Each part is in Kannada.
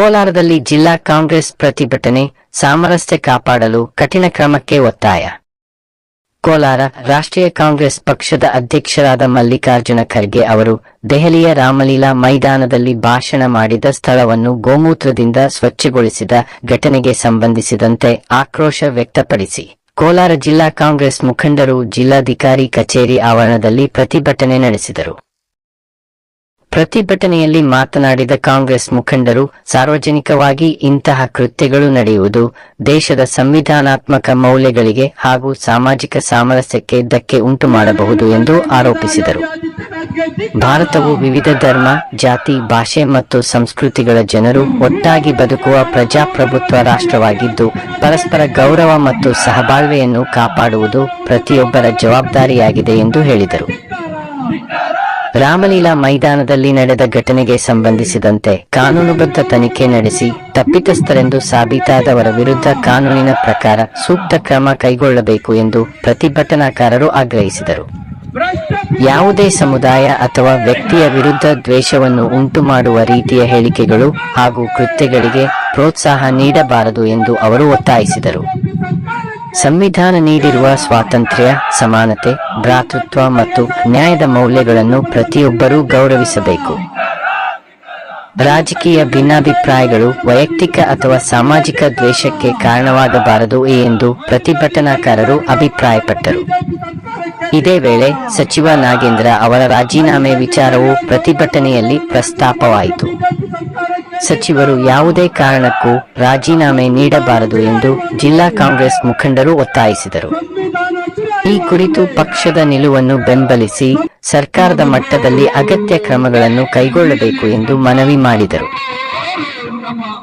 ಕೋಲಾರದಲ್ಲಿ ಜಿಲ್ಲಾ ಕಾಂಗ್ರೆಸ್ ಪ್ರತಿಭಟನೆ, ಸಾಮರಸ್ಯ ಕಾಪಾಡಲು ಕಠಿಣ ಕ್ರಮಕ್ಕೆ ಒತ್ತಾಯ. ಕೋಲಾರ ರಾಷ್ಟ್ರೀಯ ಕಾಂಗ್ರೆಸ್ ಪಕ್ಷದ ಅಧ್ಯಕ್ಷರಾದ ಮಲ್ಲಿಕಾರ್ಜುನ ಖರ್ಗೆ ಅವರು ದೆಹಲಿಯ ರಾಮಲೀಲಾ ಮೈದಾನದಲ್ಲಿ ಭಾಷಣ ಮಾಡಿದ ಸ್ಥಳವನ್ನು ಗೋಮೂತ್ರದಿಂದ ಸ್ವಚ್ಛಗೊಳಿಸಿದ ಘಟನೆಗೆ ಸಂಬಂಧಿಸಿದಂತೆ ಆಕ್ರೋಶ ವ್ಯಕ್ತಪಡಿಸಿ ಕೋಲಾರ ಜಿಲ್ಲಾ ಕಾಂಗ್ರೆಸ್ ಮುಖಂಡರು ಜಿಲ್ಲಾಧಿಕಾರಿ ಕಚೇರಿ ಆವರಣದಲ್ಲಿ ಪ್ರತಿಭಟನೆ ನಡೆಸಿದರು. ಪ್ರತಿಭಟನೆಯಲ್ಲಿ ಮಾತನಾಡಿದ ಕಾಂಗ್ರೆಸ್ ಮುಖಂಡರು, ಸಾರ್ವಜನಿಕವಾಗಿ ಇಂತಹ ಕೃತ್ಯಗಳು ನಡೆಯುವುದು ದೇಶದ ಸಂವಿಧಾನಾತ್ಮಕ ಮೌಲ್ಯಗಳಿಗೆ ಹಾಗೂ ಸಾಮಾಜಿಕ ಸಾಮರಸ್ಯಕ್ಕೆ ಧಕ್ಕೆ ಉಂಟು ಮಾಡಬಹುದು ಎಂದು ಆರೋಪಿಸಿದರು. ಭಾರತವು ವಿವಿಧ ಧರ್ಮ, ಜಾತಿ, ಭಾಷೆ ಮತ್ತು ಸಂಸ್ಕೃತಿಗಳ ಜನರು ಒಟ್ಟಾಗಿ ಬದುಕುವ ಪ್ರಜಾಪ್ರಭುತ್ವ ರಾಷ್ಟ್ರವಾಗಿದ್ದು, ಪರಸ್ಪರ ಗೌರವ ಮತ್ತು ಸಹಬಾಳ್ವೆಯನ್ನು ಕಾಪಾಡುವುದು ಪ್ರತಿಯೊಬ್ಬರ ಜವಾಬ್ದಾರಿಯಾಗಿದೆ ಎಂದು ಹೇಳಿದರು. ರಾಮಲೀಲಾ ಮೈದಾನದಲ್ಲಿ ನಡೆದ ಘಟನೆಗೆ ಸಂಬಂಧಿಸಿದಂತೆ ಕಾನೂನುಬದ್ಧ ತನಿಖೆ ನಡೆಸಿ ತಪ್ಪಿತಸ್ಥರೆಂದು ಸಾಬೀತಾದವರ ವಿರುದ್ಧ ಕಾನೂನಿನ ಪ್ರಕಾರ ಸೂಕ್ತ ಕ್ರಮ ಕೈಗೊಳ್ಳಬೇಕು ಎಂದು ಪ್ರತಿಭಟನಾಕಾರರು ಆಗ್ರಹಿಸಿದರು. ಯಾವುದೇ ಸಮುದಾಯ ಅಥವಾ ವ್ಯಕ್ತಿಯ ವಿರುದ್ಧ ದ್ವೇಷವನ್ನು ಉಂಟುಮಾಡುವ ರೀತಿಯ ಹೇಳಿಕೆಗಳು ಹಾಗೂ ಕೃತ್ಯಗಳಿಗೆ ಪ್ರೋತ್ಸಾಹ ನೀಡಬಾರದು ಎಂದು ಅವರು ಒತ್ತಾಯಿಸಿದರು. ಸಂವಿಧಾನ ನೀಡಿರುವ ಸ್ವಾತಂತ್ರ್ಯ, ಸಮಾನತೆ, ಭ್ರಾತೃತ್ವ ಮತ್ತು ನ್ಯಾಯದ ಮೌಲ್ಯಗಳನ್ನು ಪ್ರತಿಯೊಬ್ಬರೂ ಗೌರವಿಸಬೇಕು. ರಾಜಕೀಯ ಭಿನ್ನಾಭಿಪ್ರಾಯಗಳು ವೈಯಕ್ತಿಕ ಅಥವಾ ಸಾಮಾಜಿಕ ದ್ವೇಷಕ್ಕೆ ಕಾರಣವಾಗಬಾರದು ಎಂದು ಪ್ರತಿಭಟನಾಕಾರರು ಅಭಿಪ್ರಾಯಪಟ್ಟರು. ಇದೇ ವೇಳೆ ಸಚಿವ ನಾಗೇಂದ್ರ ಅವರ ರಾಜೀನಾಮೆ ವಿಚಾರವೂ ಪ್ರತಿಭಟನೆಯಲ್ಲಿ ಪ್ರಸ್ತಾಪವಾಯಿತು. ಸಚಿವರು ಯಾವುದೇ ಕಾರಣಕ್ಕೂ ರಾಜೀನಾಮೆ ನೀಡಬಾರದು ಎಂದು ಜಿಲ್ಲಾ ಕಾಂಗ್ರೆಸ್ ಮುಖಂಡರು ಒತ್ತಾಯಿಸಿದರು. ಈ ಕುರಿತು ಪಕ್ಷದ ನಿಲುವನ್ನು ಬೆಂಬಲಿಸಿ ಸರ್ಕಾರದ ಮಟ್ಟದಲ್ಲಿ ಅಗತ್ಯ ಕ್ರಮಗಳನ್ನು ಕೈಗೊಳ್ಳಬೇಕು ಎಂದು ಮನವಿ ಮಾಡಿದರು.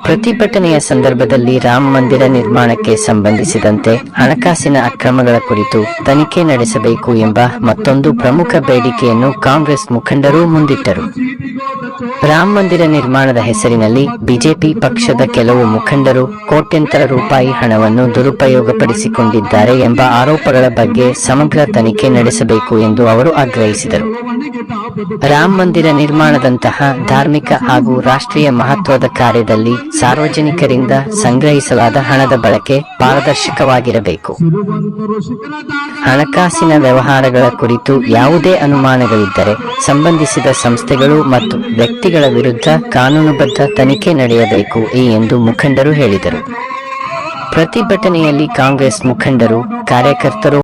ಪ್ರತಿಭಟನೆಯ ಸಂದರ್ಭದಲ್ಲಿ ರಾಮ ಮಂದಿರ ನಿರ್ಮಾಣಕ್ಕೆ ಸಂಬಂಧಿಸಿದಂತೆ ಹಣಕಾಸಿನ ಅಕ್ರಮಗಳ ಕುರಿತು ತನಿಖೆ ನಡೆಸಬೇಕು ಎಂಬ ಮತ್ತೊಂದು ಪ್ರಮುಖ ಬೇಡಿಕೆಯನ್ನು ಕಾಂಗ್ರೆಸ್ ಮುಖಂಡರು ಮುಂದಿಟ್ಟರು. ರಾಮ ಮಂದಿರ ನಿರ್ಮಾಣದ ಹೆಸರಿನಲ್ಲಿ ಬಿಜೆಪಿ ಪಕ್ಷದ ಕೆಲವು ಮುಖಂಡರು ಕೋಟ್ಯಂತರ ರೂಪಾಯಿ ಹಣವನ್ನು ದುರುಪಯೋಗಪಡಿಸಿಕೊಂಡಿದ್ದಾರೆ ಎಂಬ ಆರೋಪಗಳ ಬಗ್ಗೆ ಸಮಗ್ರ ತನಿಖೆ ನಡೆಸಬೇಕು ಎಂದು ಅವರು ಆಗ್ರಹಿಸಿದರು. ರಾಮ ಮಂದಿರ ನಿರ್ಮಾಣದಂತಹ ಧಾರ್ಮಿಕ ಹಾಗೂ ರಾಷ್ಟ್ರೀಯ ಮಹತ್ವದ ಕಾರ್ಯದಲ್ಲಿ ಸಾರ್ವಜನಿಕರಿಂದ ಸಂಗ್ರಹಿಸಲಾದ ಹಣದ ಬಳಕೆ ಪಾರದರ್ಶಕವಾಗಿರಬೇಕು. ಹಣಕಾಸಿನ ವ್ಯವಹಾರಗಳ ಕುರಿತು ಯಾವುದೇ ಅನುಮಾನಗಳಿದ್ದರೆ ಸಂಬಂಧಿಸಿದ ಸಂಸ್ಥೆಗಳು ಮತ್ತು ವ್ಯಕ್ತಿಗಳ ವಿರುದ್ಧ ಕಾನೂನುಬದ್ಧ ತನಿಖೆ ನಡೆಯಬೇಕು ಎಂದು ಮುಖಂಡರು ಹೇಳಿದರು. ಪ್ರತಿಭಟನೆಯಲ್ಲಿ ಕಾಂಗ್ರೆಸ್ ಮುಖಂಡರು, ಕಾರ್ಯಕರ್ತರು